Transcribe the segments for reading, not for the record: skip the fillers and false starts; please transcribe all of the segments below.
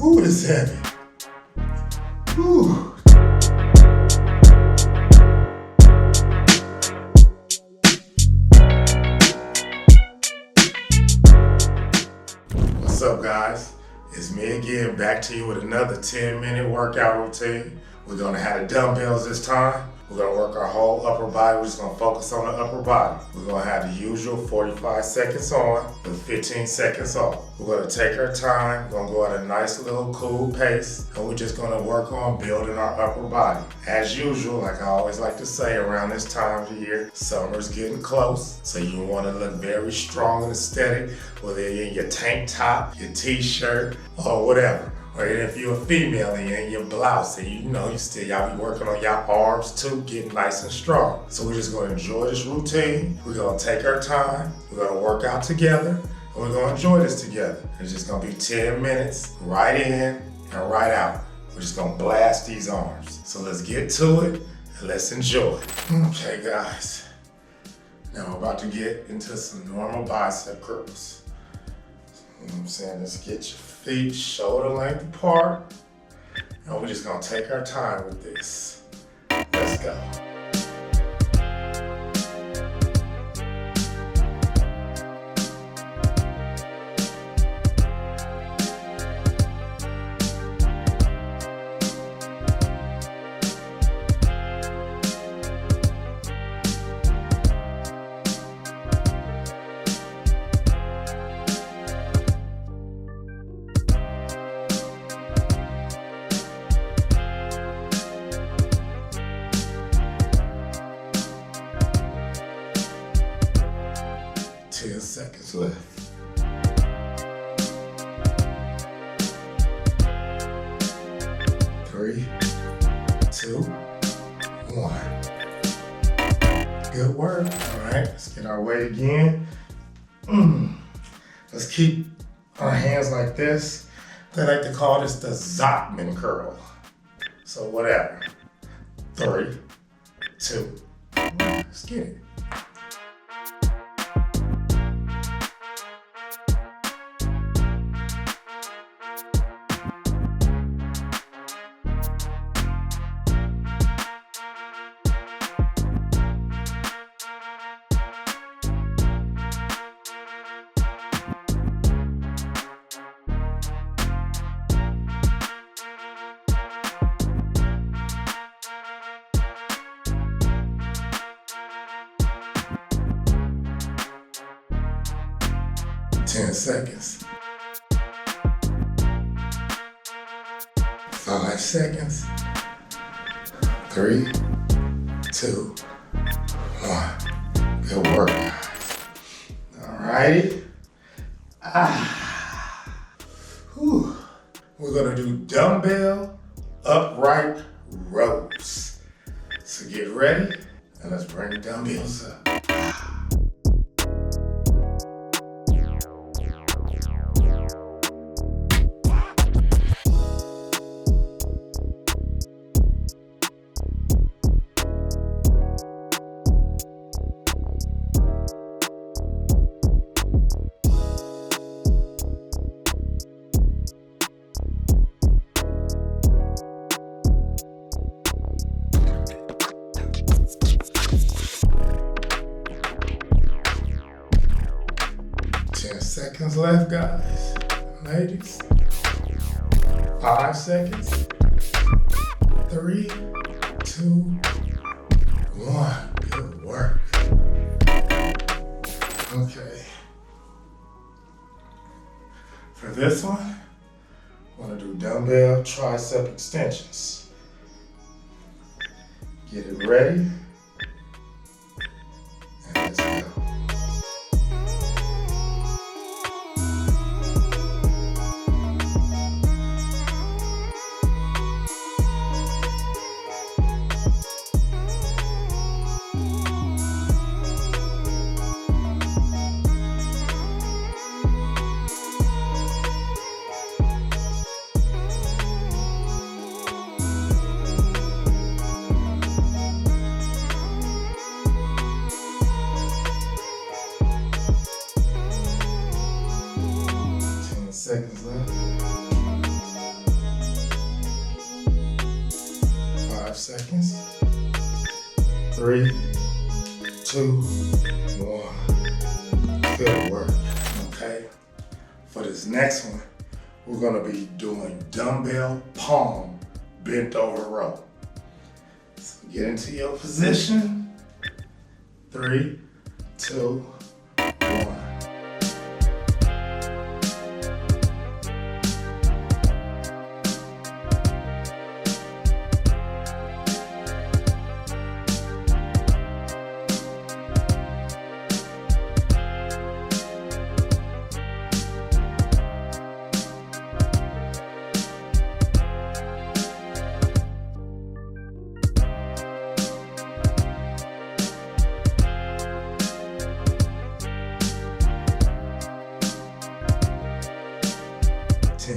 Ooh, this is heavy. Ooh. What's up, guys? It's me again, back to you with another 10-minute workout routine. We're gonna have the dumbbells this time. We're gonna work our whole upper body. We're just gonna focus on the upper body. We're gonna have the usual 45 seconds on with 15 seconds off. We're gonna take our time. We're gonna go at a nice little cool pace, and we're just gonna work on building our upper body. As usual, like I always like to say around this time of the year, summer's getting close, so you wanna look very strong and aesthetic, whether you're in your tank top, your t-shirt, or whatever. Or if you're a female and you're in your blouse and y'all be working on your arms too, getting nice and strong. So we're just gonna enjoy this routine. We're gonna take our time. We're gonna work out together, and we're gonna enjoy this together. It's just gonna be 10 minutes, right in and right out. We're just gonna blast these arms. So let's get to it and let's enjoy. Okay, guys. Now we're about to get into some normal bicep curls. You know what I'm saying? Let's get your feet shoulder length apart. And we're just gonna take our time with this. Let's go. Seconds left. 3, 2, 1. Good work. All right, let's get our weight again. Let's keep our hands like this. They like to call this the Zottman curl. So whatever. 3, 2, 1. Let's get it. Seconds. 5 seconds. 3, 2, 1. Good work, guys. Alrighty. We're gonna do dumbbell upright rows. So get ready and let's bring the dumbbells up. 10 seconds left, guys. Ladies. 5 seconds. 3, 2, 1. Good work. Okay. For this one, I want to do dumbbell tricep extensions. Get it ready. And let's go. 10 3, 2, 1. Good work. Okay. For this next one, we're gonna be doing dumbbell palm bent over row. So get into your position. 3, 2, 1.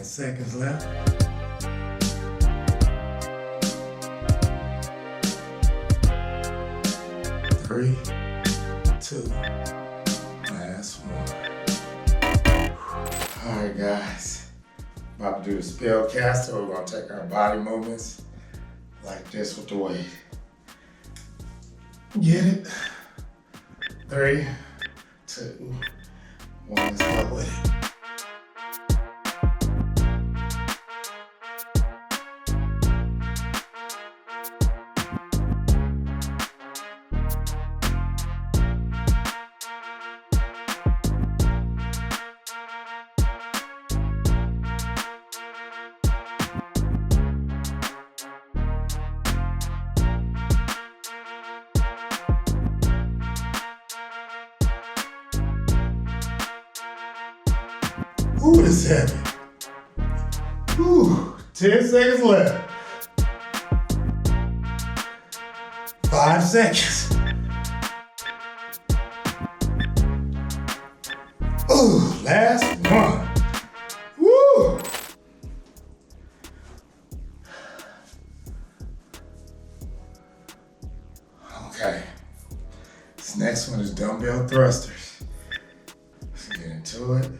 Seconds left. 3, 2, last one. All right, guys. About to do the spell caster. We're gonna take our body movements like this with the weight. Get it? 3, 2, 1. Let's go with it. Ooh, this is heavy. Ooh, 10 seconds left. 5 seconds. Ooh, last one. Woo! Okay. This next one is dumbbell thrusters. Let's get into it.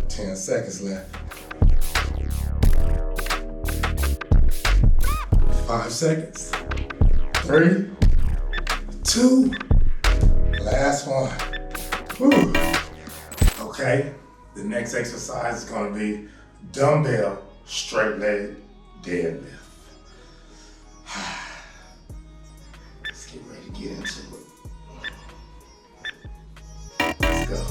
10 seconds left. 5 seconds. 3, 2, last one. Whew. Okay, the next exercise is gonna be dumbbell straight leg deadlift. Let's get ready to get into it. Let's go.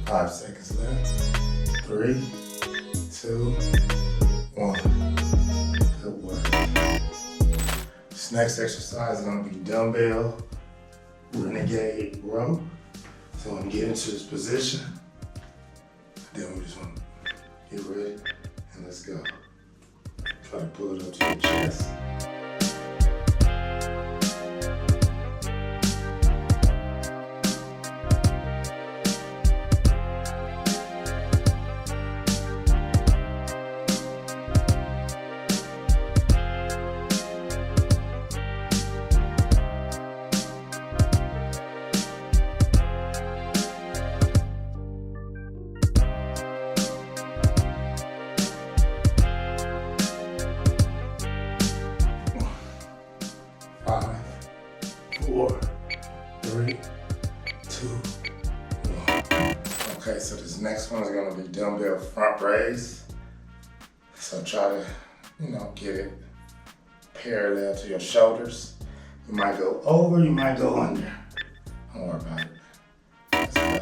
5 seconds left. 3, 2, 1. Good work. This next exercise is going to be dumbbell Renegade Row. So I'm going to get into this position. Then we just want to get ready and let's go. Try to pull it up to your chest. 1 This next one is gonna be Dumbbell Front Raise. So try to, get it parallel to your shoulders. You might go over, you might go under. Don't worry about it. Let's go.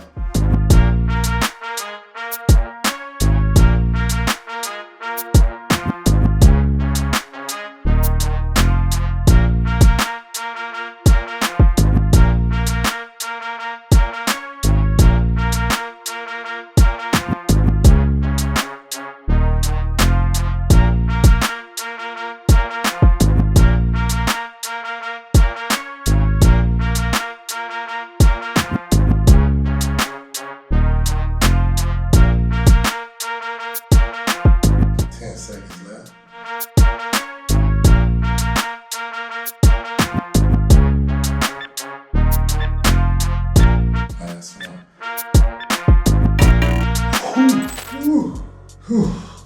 Seconds left. Last one.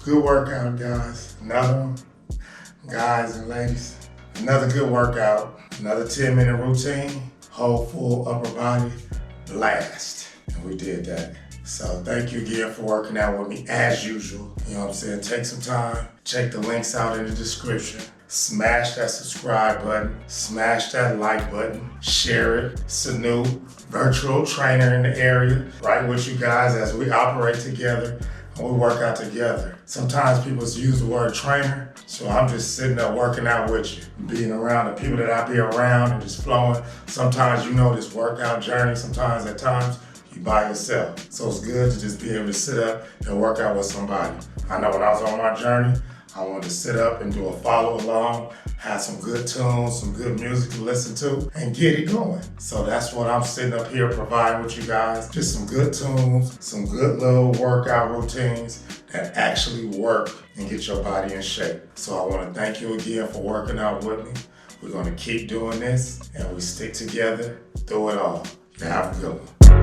Good workout, guys. Another one. Guys and ladies, another good workout. Another 10-minute routine. Whole full upper body blast. And we did that. So thank you again for working out with me as usual. You know what I'm saying? Take some time. Check the links out in the description. Smash that subscribe button. Smash that like button. Share it. It's a new virtual trainer in the area. Right with you guys as we operate together and we work out together. Sometimes people use the word trainer, so I'm just sitting there working out with you. Being around the people that I be around and just flowing. Sometimes this workout journey, sometimes at times, you by yourself. So it's good to just be able to sit up and work out with somebody. I know when I was on my journey, I wanted to sit up and do a follow along, have some good tunes, some good music to listen to, and get it going. So that's what I'm sitting up here providing with you guys. Just some good tunes, some good little workout routines that actually work and get your body in shape. So I want to thank you again for working out with me. We're going to keep doing this and we stick together through it all. You have a good one.